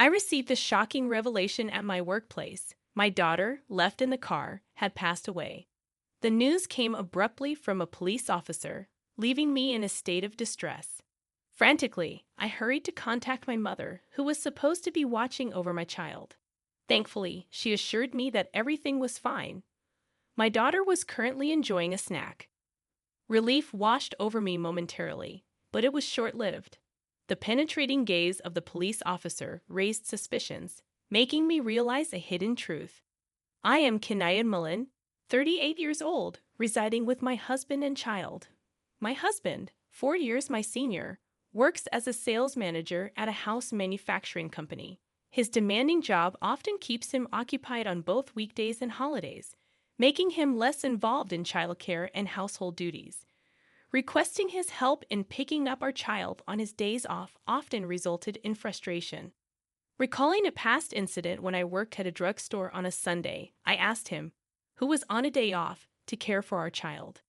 I received a shocking revelation at my workplace. My daughter, left in the car, had passed away. The news came abruptly from a police officer, leaving me in a state of distress. Frantically, I hurried to contact my mother, who was supposed to be watching over my child. Thankfully, she assured me that everything was fine. My daughter was currently enjoying a snack. Relief washed over me momentarily, but it was short-lived. The penetrating gaze of the police officer raised suspicions, making me realize a hidden truth. I am Kinayan Mullen, 38 years old, residing with my husband and child. My husband, 4 years my senior, works as a sales manager at a house manufacturing company. His demanding job often keeps him occupied on both weekdays and holidays, making him less involved in childcare and household duties. Requesting his help in picking up our child on his days off often resulted in frustration. Recalling a past incident when I worked at a drugstore on a Sunday, I asked him, who was on a day off, to care for our child.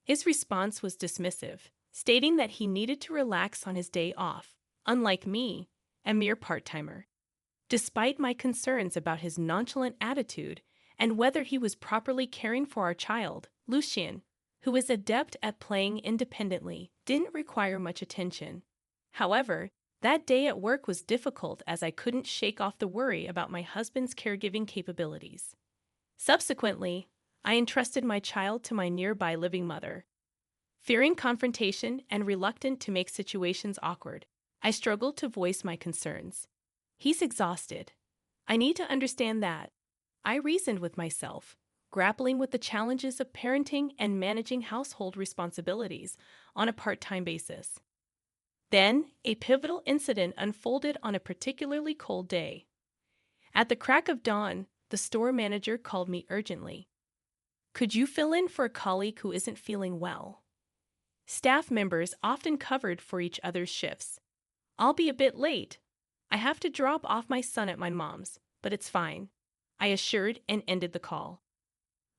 His response was dismissive, stating that he needed to relax on his day off, unlike me, a mere part-timer. Despite my concerns about his nonchalant attitude and whether he was properly caring for our child, Lucien, who is adept at playing independently, didn't require much attention. However, that day at work was difficult as I couldn't shake off the worry about my husband's caregiving capabilities. Subsequently, I entrusted my child to my nearby living mother. Fearing confrontation and reluctant to make situations awkward, I struggled to voice my concerns. He's exhausted. I need to understand that. I reasoned with myself, grappling with the challenges of parenting and managing household responsibilities on a part-time basis. Then, a pivotal incident unfolded on a particularly cold day. At the crack of dawn, the store manager called me urgently. Could you fill in for a colleague who isn't feeling well? Staff members often covered for each other's shifts. I'll be a bit late. I have to drop off my son at my mom's, but it's fine, I assured and ended the call.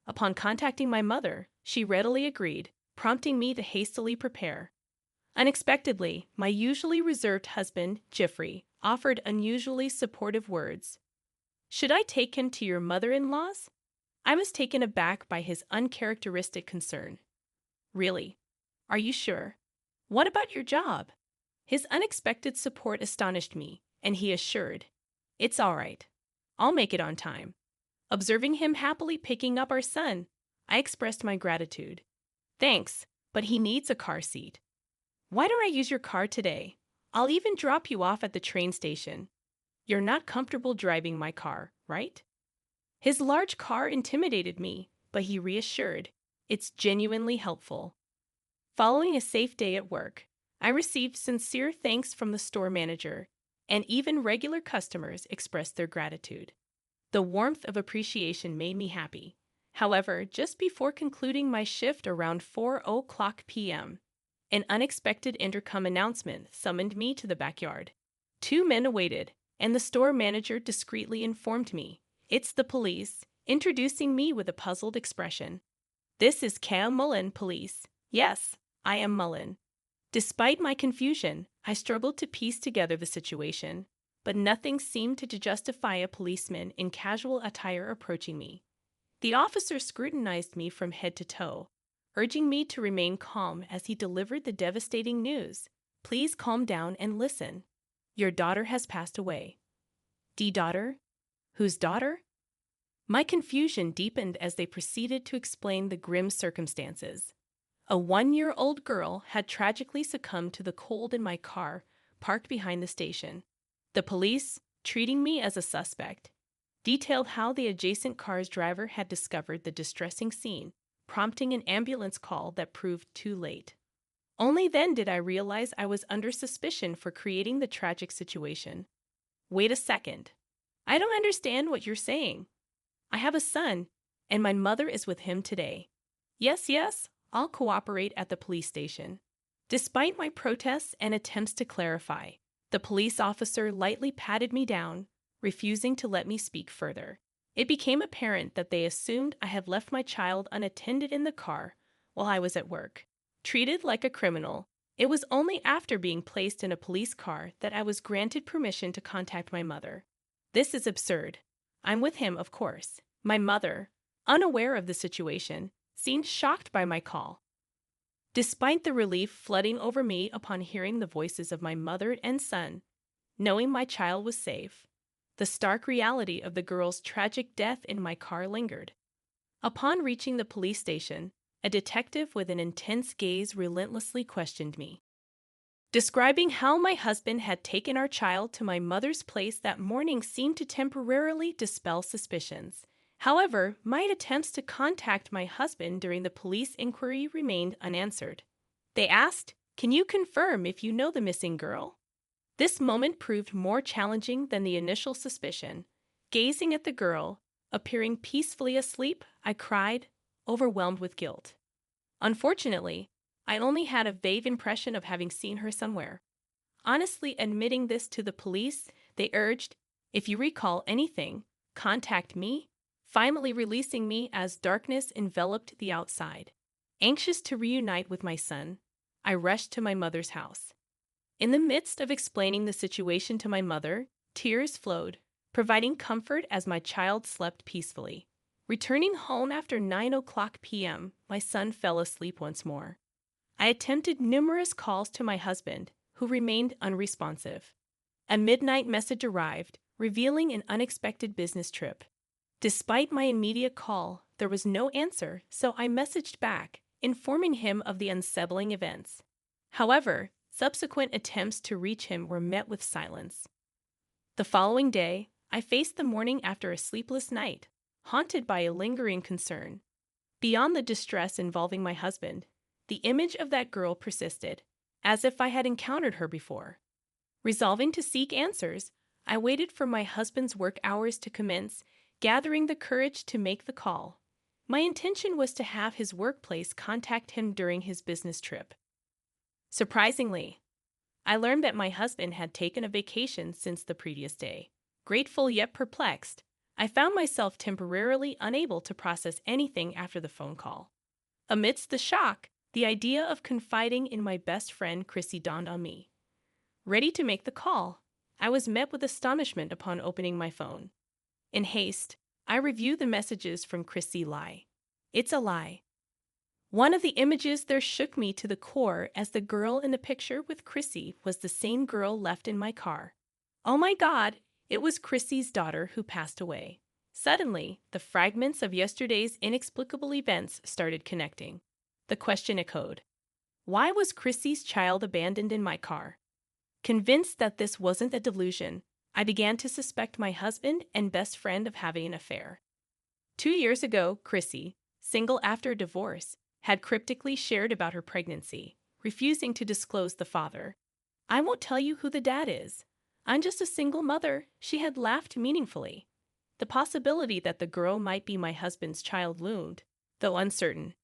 Upon contacting my mother, she readily agreed, prompting me to hastily prepare. Unexpectedly, my usually reserved husband, Jeffrey, offered unusually supportive words. Should I take him to your mother-in-law's? I was taken aback by his uncharacteristic concern. Really? Are you sure? What about your job? His unexpected support astonished me, and he assured, it's all right. I'll make it on time. Observing him happily picking up our son, I expressed my gratitude. Thanks, but he needs a car seat. Why don't I use your car today? I'll even drop you off at the train station. You're not comfortable driving my car, right? His large car intimidated me, but he reassured, it's genuinely helpful. Following a safe day at work, I received sincere thanks from the store manager, and even regular customers expressed their gratitude. The warmth of appreciation made me happy. However, just before concluding my shift around 4:00 p.m., an unexpected intercom announcement summoned me to the backyard. 2 men awaited, and the store manager discreetly informed me, it's the police, introducing me with a puzzled expression. This is Cam Mullen, police. Yes, I am Mullen. Despite my confusion, I struggled to piece together the situation, but nothing seemed to justify a policeman in casual attire approaching me. The officer scrutinized me from head to toe, urging me to remain calm as he delivered the devastating news. Please calm down and listen. Your daughter has passed away. Daughter? Whose daughter? My confusion deepened as they proceeded to explain the grim circumstances. A 1-year-old girl had tragically succumbed to the cold in my car, parked behind the station. The police, treating me as a suspect, detailed how the adjacent car's driver had discovered the distressing scene, prompting an ambulance call that proved too late. Only then did I realize I was under suspicion for creating the tragic situation. Wait a second. I don't understand what you're saying. I have a son, and my mother is with him today. Yes, I'll cooperate at the police station. Despite my protests and attempts to clarify, the police officer lightly patted me down, refusing to let me speak further. It became apparent that they assumed I had left my child unattended in the car while I was at work. Treated like a criminal, It was only after being placed in a police car that I was granted permission to contact my mother. This is absurd. I'm with him, of course. My mother, unaware of the situation, seemed shocked by my call. Despite the relief flooding over me upon hearing the voices of my mother and son, knowing my child was safe, the stark reality of the girl's tragic death in my car lingered. Upon reaching the police station, a detective with an intense gaze relentlessly questioned me, describing how my husband had taken our child to my mother's place that morning seemed to temporarily dispel suspicions. However, my attempts to contact my husband during the police inquiry remained unanswered. They asked, "Can you confirm if you know the missing girl?" This moment proved more challenging than the initial suspicion. Gazing at the girl, appearing peacefully asleep, I cried, overwhelmed with guilt. Unfortunately, I only had a vague impression of having seen her somewhere. Honestly admitting this to the police, they urged, "If you recall anything, contact me," finally releasing me as darkness enveloped the outside. Anxious to reunite with my son, I rushed to my mother's house. In the midst of explaining the situation to my mother, tears flowed, providing comfort as my child slept peacefully. Returning home after 9 p.m., my son fell asleep once more. I attempted numerous calls to my husband, who remained unresponsive. A midnight message arrived, revealing an unexpected business trip. Despite my immediate call, there was no answer, so I messaged back, informing him of the unsettling events. However, subsequent attempts to reach him were met with silence. The following day, I faced the morning after a sleepless night, haunted by a lingering concern. Beyond the distress involving my husband, the image of that girl persisted, as if I had encountered her before. Resolving to seek answers, I waited for my husband's work hours to commence, gathering the courage to make the call. My intention was to have his workplace contact him during his business trip. Surprisingly, I learned that my husband had taken a vacation since the previous day. Grateful yet perplexed, I found myself temporarily unable to process anything after the phone call. Amidst the shock, the idea of confiding in my best friend Chrissy dawned on me. Ready to make the call, I was met with astonishment upon opening my phone. In haste, I reviewed the messages from Chrissy lie. It's a lie. One of the images there shook me to the core as the girl in the picture with Chrissy was the same girl left in my car. Oh my God, it was Chrissy's daughter who passed away. Suddenly, the fragments of yesterday's inexplicable events started connecting. The question echoed. Why was Chrissy's child abandoned in my car? Convinced that this wasn't a delusion, I began to suspect my husband and best friend of having an affair. 2 years ago, Chrissy, single after a divorce, had cryptically shared about her pregnancy, refusing to disclose the father. "I won't tell you who the dad is. I'm just a single mother," she had laughed meaningfully. The possibility that the girl might be my husband's child loomed, though uncertain.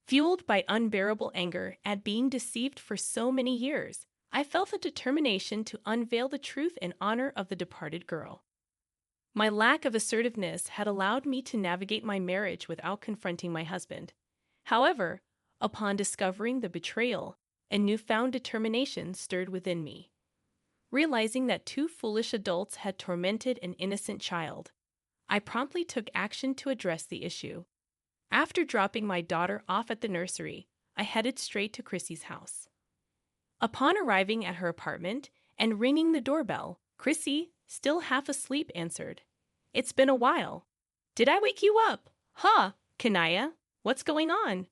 Fueled by unbearable anger at being deceived for so many years, I felt a determination to unveil the truth in honor of the departed girl. My lack of assertiveness had allowed me to navigate my marriage without confronting my husband. However, upon discovering the betrayal, a newfound determination stirred within me. Realizing that 2 foolish adults had tormented an innocent child, I promptly took action to address the issue. After dropping my daughter off at the nursery, I headed straight to Chrissy's house. Upon arriving at her apartment and ringing the doorbell, Chrissy, still half asleep, answered. "It's been a while. Did I wake you up? Huh, Kanaya, what's going on?"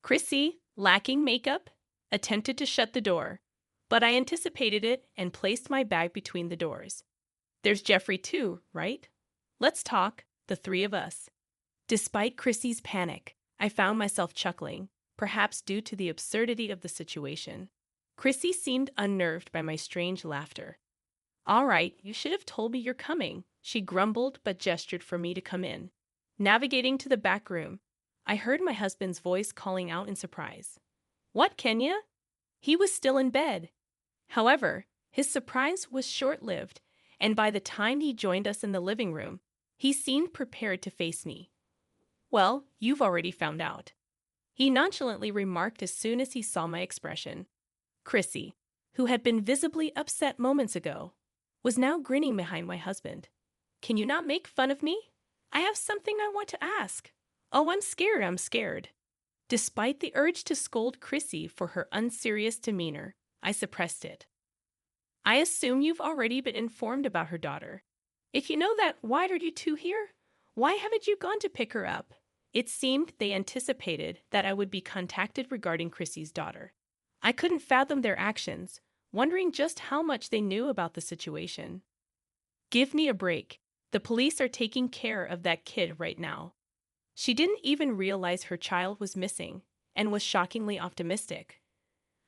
Chrissy, lacking makeup, attempted to shut the door, but I anticipated it and placed my bag between the doors. "There's Jeffrey too, right? Let's talk, the 3 of us." Despite Chrissy's panic, I found myself chuckling, perhaps due to the absurdity of the situation. Chrissy seemed unnerved by my strange laughter. "All right, you should have told me you're coming," she grumbled but gestured for me to come in. Navigating to the back room, I heard my husband's voice calling out in surprise. "What, Kenya?" He was still in bed. However, his surprise was short-lived, and by the time he joined us in the living room, he seemed prepared to face me. "Well, you've already found out," he nonchalantly remarked as soon as he saw my expression. Chrissy, who had been visibly upset moments ago, was now grinning behind my husband. Can you not make fun of me? I have something I want to ask. Oh, I'm scared. Despite the urge to scold Chrissy for her unserious demeanor, I suppressed it. I assume you've already been informed about her daughter. If you know that, why are you two here? Why haven't you gone to pick her up? It seemed they anticipated that I would be contacted regarding Chrissy's daughter. I couldn't fathom their actions, wondering just how much they knew about the situation. Give me a break. The police are taking care of that kid right now. She didn't even realize her child was missing and was shockingly optimistic.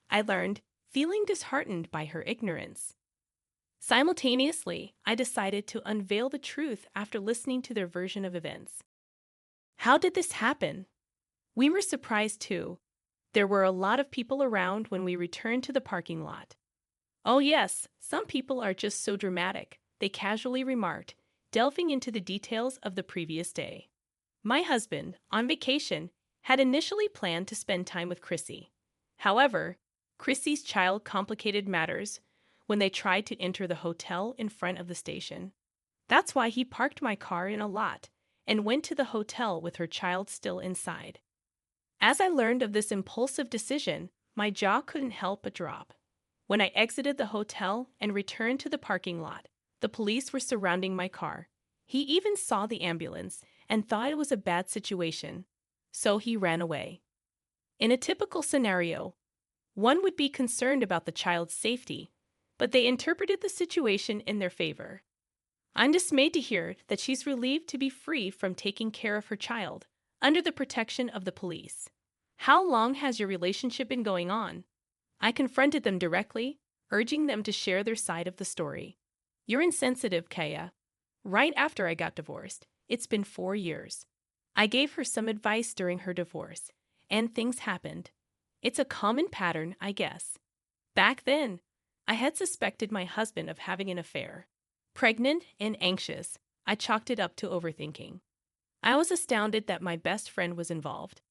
I learned, feeling disheartened by her ignorance. Simultaneously, I decided to unveil the truth after listening to their version of events. How did this happen? We were surprised too. There were a lot of people around when we returned to the parking lot. Oh yes, some people are just so dramatic, they casually remarked, delving into the details of the previous day. My husband, on vacation, had initially planned to spend time with Chrissy. However, Chrissy's child complicated matters when they tried to enter the hotel in front of the station. That's why he parked my car in a lot and went to the hotel with her child still inside. As I learned of this impulsive decision, my jaw couldn't help but drop. When I exited the hotel and returned to the parking lot, the police were surrounding my car. He even saw the ambulance and thought it was a bad situation, so he ran away. In a typical scenario, one would be concerned about the child's safety, but they interpreted the situation in their favor. I'm dismayed to hear that she's relieved to be free from taking care of her child, under the protection of the police. How long has your relationship been going on? I confronted them directly, urging them to share their side of the story. You're insensitive, Kaya. Right after I got divorced, it's been 4 years. I gave her some advice during her divorce, and things happened. It's a common pattern, I guess. Back then, I had suspected my husband of having an affair. Pregnant and anxious, I chalked it up to overthinking. I was astounded that my best friend was involved.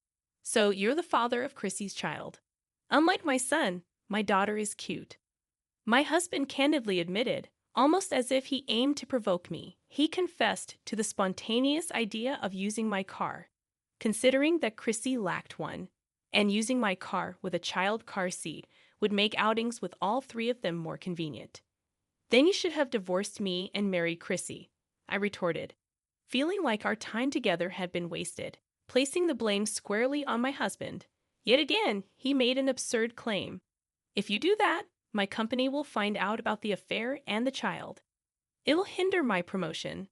So you're the father of Chrissy's child. Unlike my son, my daughter is cute. My husband candidly admitted, almost as if he aimed to provoke me. He confessed to the spontaneous idea of using my car, considering that Chrissy lacked one, and using my car with a child car seat would make outings with all 3 of them more convenient. Then you should have divorced me and married Chrissy, I retorted, feeling like our time together had been wasted, placing the blame squarely on my husband. Yet again, he made an absurd claim. If you do that, my company will find out about the affair and the child. It will hinder my promotion.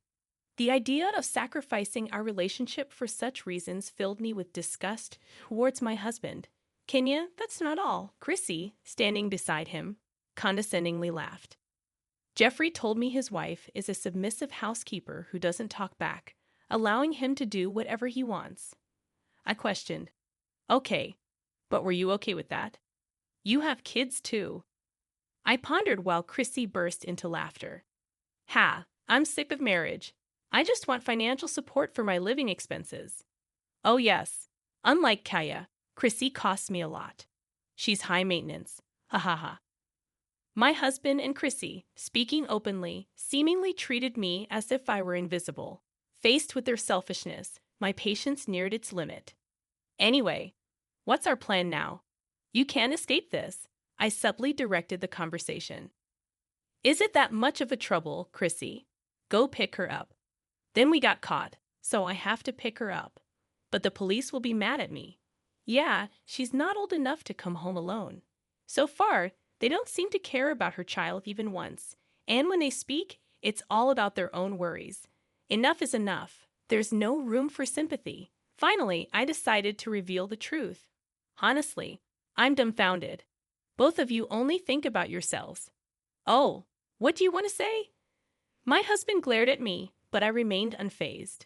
The idea of sacrificing our relationship for such reasons filled me with disgust towards my husband. Kenya, that's not all. Chrissy, standing beside him, condescendingly laughed. Jeffrey told me his wife is a submissive housekeeper who doesn't talk back, allowing him to do whatever he wants. I questioned, okay, but were you okay with that? You have kids too. I pondered while Chrissy burst into laughter. Ha, I'm sick of marriage. I just want financial support for my living expenses. Oh yes, unlike Kaya, Chrissy costs me a lot. She's high maintenance. Ha ha ha. My husband and Chrissy, speaking openly, seemingly treated me as if I were invisible. Faced with their selfishness, my patience neared its limit. Anyway, what's our plan now? You can't escape this. I subtly directed the conversation. Is it that much of a trouble, Chrissy? Go pick her up. Then we got caught, so I have to pick her up. But the police will be mad at me. Yeah, she's not old enough to come home alone. So far, they don't seem to care about her child even once. And when they speak, it's all about their own worries. Enough is enough. There's no room for sympathy. Finally, I decided to reveal the truth. Honestly, I'm dumbfounded. Both of you only think about yourselves. Oh, what do you want to say? My husband glared at me, but I remained unfazed.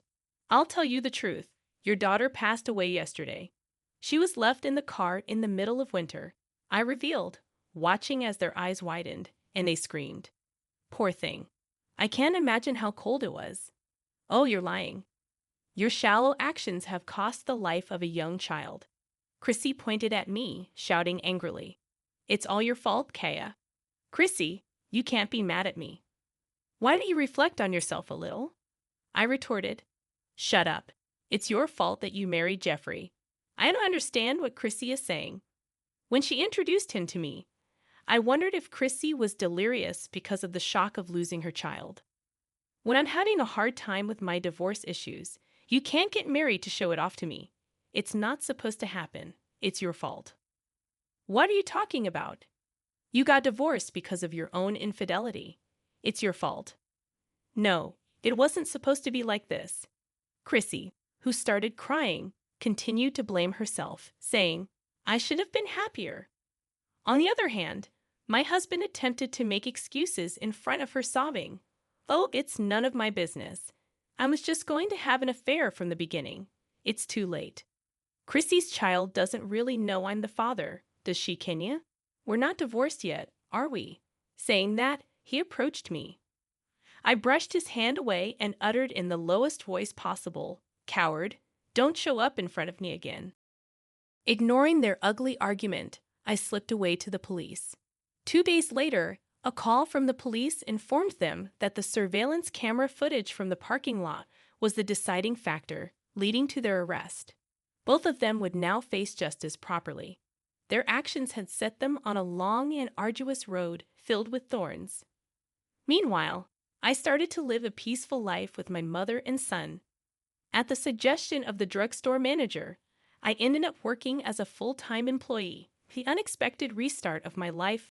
I'll tell you the truth. Your daughter passed away yesterday. She was left in the car in the middle of winter. I revealed, watching as their eyes widened, and they screamed. Poor thing. I can't imagine how cold it was. Oh, you're lying. Your shallow actions have cost the life of a young child. Chrissy pointed at me, shouting angrily. It's all your fault, Kaya. Chrissy, you can't be mad at me. Why don't you reflect on yourself a little? I retorted, Shut up. It's your fault that you married Jeffrey. I don't understand what Chrissy is saying. When she introduced him to me, I wondered if Chrissy was delirious because of the shock of losing her child. When I'm having a hard time with my divorce issues, you can't get married to show it off to me. It's not supposed to happen. It's your fault. What are you talking about? You got divorced because of your own infidelity. It's your fault. No, it wasn't supposed to be like this. Chrissy, who started crying, continued to blame herself, saying, I should have been happier. On the other hand, my husband attempted to make excuses in front of her sobbing. Oh, it's none of my business. I was just going to have an affair from the beginning. It's too late. Chrissy's child doesn't really know I'm the father, does she, Kenya? We're not divorced yet, are we? Saying that, he approached me. I brushed his hand away and uttered in the lowest voice possible, Coward, don't show up in front of me again. Ignoring their ugly argument, I slipped away to the police. 2 days later, a call from the police informed them that the surveillance camera footage from the parking lot was the deciding factor, leading to their arrest. Both of them would now face justice properly. Their actions had set them on a long and arduous road filled with thorns. Meanwhile, I started to live a peaceful life with my mother and son. At the suggestion of the drugstore manager, I ended up working as a full-time employee. The unexpected restart of my life